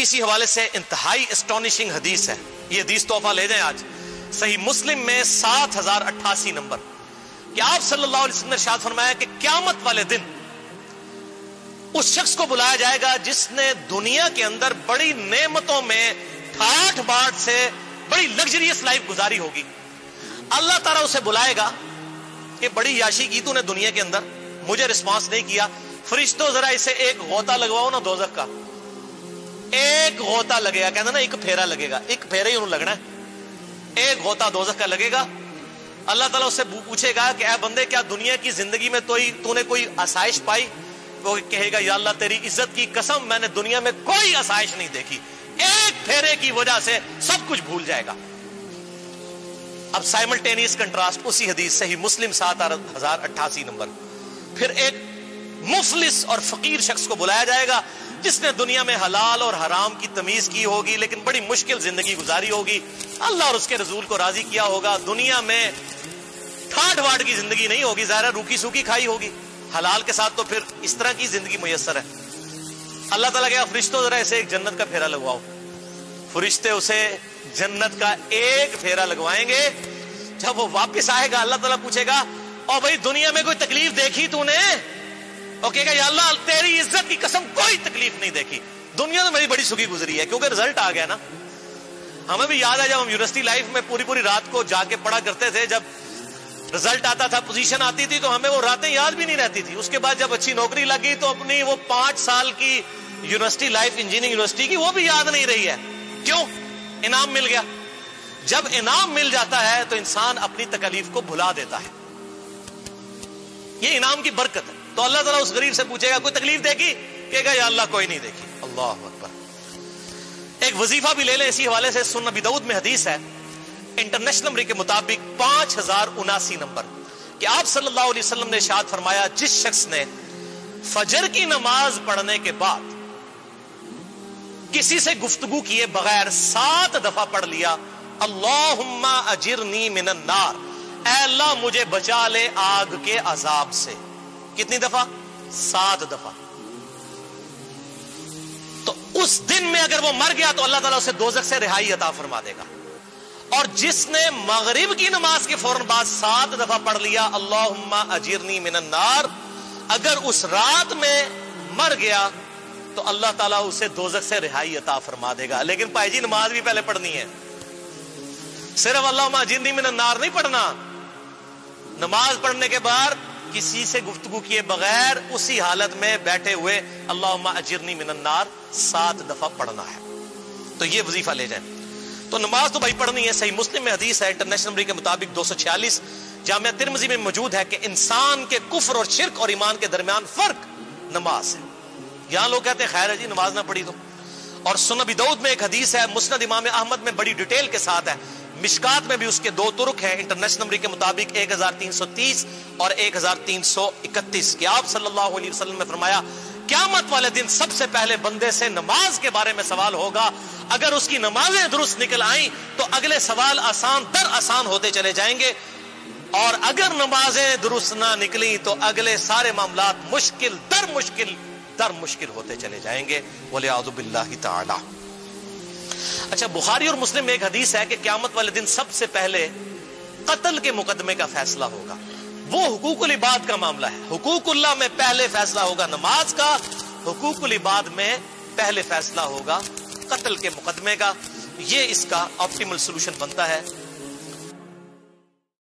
اسی حوالے سے انتہائی اسٹانشنگ حدیث ہے، یہ حدیث تحفہ لے جائیں آج، صحیح مسلم میں 7088 نمبر، کہ آپ صلی اللہ علیہ وسلم نے ارشاد فرمایا کہ قیامت والے دن اس شخص کو بلایا جائے گا جس نے دنیا کے اندر بڑی نعمتوں میں ٹھاٹھ باٹھ سے بڑی لگژریس لائف گزاری ہوگی. اللہ تعالیٰ اسے بلائے گا کہ بڑی یاشی کی تو نے دنیا کے اندر، مجھے رسپانس نہیں کیا، فرشتوں ذرا اسے ایک غوطہ لگواؤ نا دوزخ کا. ایک غوطہ لگے گا، کہتے ہیں نا ایک پھیرا لگے گا، ایک پھیرا ہی انہوں لگنا ہے، ایک غوطہ دوزخ کا لگے گا. اللہ تعالیٰ اس سے پوچھے گا کہ اے بندے کیا دنیا کی زندگی میں تو نے کوئی آسائش پائی؟ وہ کہے گا یا اللہ تیری عزت کی قسم میں نے دنیا میں کوئی آسائش نہیں دیکھی، ایک پھیرے کی وجہ سے سب کچھ بھول جائے گا. اب سائملٹینیس کنٹراسٹ اسی حدیث صحیح مسلم 7088 نمبر، پھر ایک مفلس اور فقیر شخص کو بلایا جائے گا جس نے دنیا میں حلال اور حرام کی تمیز کی ہوگی لیکن بڑی مشکل زندگی گزاری ہوگی، اللہ اور اس کے رسول کو راضی کیا ہوگا، دنیا میں ٹھاٹ واٹ کی زندگی نہیں ہوگی، ظاہر روکی سوکی کھائی ہوگی، حلال کے ساتھ تو پھر اس طرح کی زندگی میسر ہے. اللہ تعالیٰ کہا فرشتوں ذرا اسے ایک جنت کا پھیرا لگواؤ. فرشتے اسے جنت کا ایک پھیرا لگوائیں گے. جب وہ واپس آئے گا اللہ تعالیٰ پوچھے گا اور بھائی دنیا میں کوئی تکلیف دیکھی تو نے؟ اور کہے گا یا اللہ تیری عزت کی قسم کوئی تکلیف نہیں دیکھی، دنیا تو میری بڑی سکھی گزری ہے، کیونکہ رزلٹ آ گیا نا. ہمیں بھی یاد ہے جب ہم یونیورسٹی لائف میں پوری رات کو جا کے پڑھا کرتے تھے، جب رزلٹ آتا تھا پوزیشن آتی تھی تو ہمیں وہ راتیں یاد بھی نہیں رہتی تھی. اس کے بعد جب اچھی نوکری لگی تو اپنی وہ 5 سال کی یونیورسٹی لائف انجینئرنگ یونیورسٹی کی وہ بھی یاد نہیں رہی ہے. کیوں؟ انعام مل گیا. جب انعام مل جاتا ہے تو انسان اپنی تکلیف کو بھلا دیتا ہے، یہ انعام کی برکت ہے. تو اللہ تعالیٰ اس غریب سے پوچھے گا کوئی تکلیف دیکھی؟ کہے گا یا اللہ کوئی نہیں دیکھی. اللہ اکبر. ایک وظیفہ بھی لے لیں اسی حوالے سے، سنن ابی داؤد میں حدیث ہے انٹرنیشنل نمبر کے مطابق 5079 نمبر، کہ آپ صلی اللہ علیہ وسلم نے ارشاد فرمایا جس شخص نے فجر کی نماز پڑھنے کے بعد کسی سے گفتگو کیے بغیر 7 دفعہ پڑھ لیا اللہم اجرنی من النار، اے اللہ مجھے بچا لے آگ کے عذاب سے. کتنی دفعہ؟ 7 دفعہ. تو اس دن میں اگر وہ مر گیا تو اللہ تعالیٰ اسے دوزخ سے رہائی عطا فرما دے گا. اور جس نے مغرب کی نماز کے فوراً بعد 7 دفعہ پڑھ لیا اللہم اجرنی من النار، اگر اس رات میں مر گیا تو اللہ تعالیٰ اسے دوزخ سے رہائی عطا فرما دے گا. لیکن بھائی جی نماز بھی پہلے پڑھنی ہے، صرف اللہم اجرنی من النار نہیں پڑھنا. نماز پڑھنے کے بعد کسی سے گفتگو کیے بغیر اسی حالت میں بیٹھے ہوئے اللہم اجرنی من النار 7 دفعہ پڑھنا ہے. تو یہ وظیفہ لے جائیں. تو نماز تو بھائی پڑھنی ہے. صحیح مسلم میں حدیث ہے انٹرنیشنل نمبر کے مطابق 246، جامعہ ترمذی میں موجود ہے کہ انسان کے کفر اور شرک اور ایمان کے درمیان فرق نماز ہے. یہاں لوگ کہتے ہیں خیر ہے جی نماز نہ پڑھی تو. اور سنن ابی داؤد میں ایک حدیث ہے، مسند امام احمد میں بڑی ڈیٹیل کے ساتھ ہے، مشکات میں بھی اس کے 2 طرق ہیں انٹرنیشنل نمبر کے مطابق 1330 اور 1331، کہ آپ صلی اللہ علیہ وسلم نے فرمایا قیامت والے دن سب سے پہلے بندے سے نماز کے بارے میں سوال ہوگا. اگر اس کی نمازیں درست نکل آئیں تو اگلے سوال آسان در آسان ہوتے چلے جائیں گے، اور اگر نمازیں درست نہ نکلیں تو اگلے سارے معاملات مشکل در مشکل ہوتے چلے جائیں گے. وَلِعَوْذُ بِاللَّهِ تَعَالَى. اچھا بخاری اور مسلم میں ایک حدیث ہے کہ قیامت والے دن سب سے پہلے قتل کے مقدمے کا فیصلہ ہوگا. وہ حقوق العباد کا معاملہ ہے. حقوق اللہ میں پہلے فیصلہ ہوگا نماز کا، حقوق العباد میں پہلے فیصلہ ہوگا قتل کے مقدمے کا. یہ اس کا آپٹیمل سولوشن بنتا ہے.